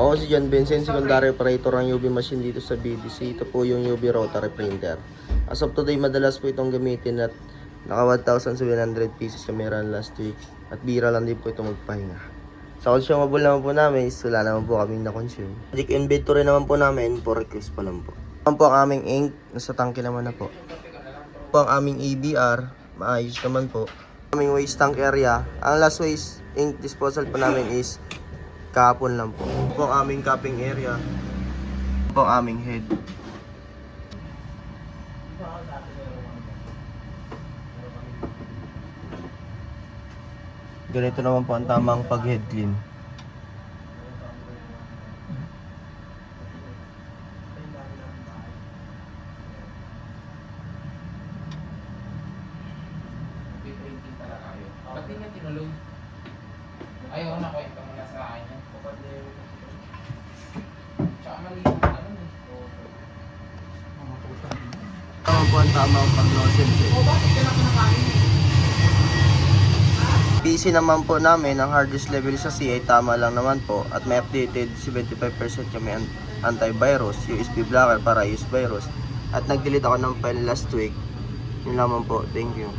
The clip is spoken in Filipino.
Ako si John Vincent, secondary operator ng UV machine dito sa BDC. Ito po yung UV rotary printer. As of today, madalas po itong gamitin at naka 1,700 pieces kami ran last week. At bira lang din po ito magpahinga. Sa consumable naman po namin is wala naman po kaming na-consume. Project inventory naman po namin, for request pa lang po. Naman po ang aming ink, nasa tangke naman na po. Po ang aming ABR, maayos naman po. Aming waste tank area, ang last waste ink disposal po namin is kahapon lang po. Po ang aming cupping area. Po ang aming head. Ganito naman po ang tamang pag-head clean. Pati nga tinuloy. Ayaw na kwento mo na sa akin yan. Tsaka mali yung ano mo. Tama po ang tamang pag-nozzle check. Bakit ka na kinakain? PC naman po namin, ang hard disk level sa C ay tama lang naman po. At may updated 75% kami antivirus, USB blocker para use virus. At nag-delete ako ng file last week. Yun lamang po. Thank you.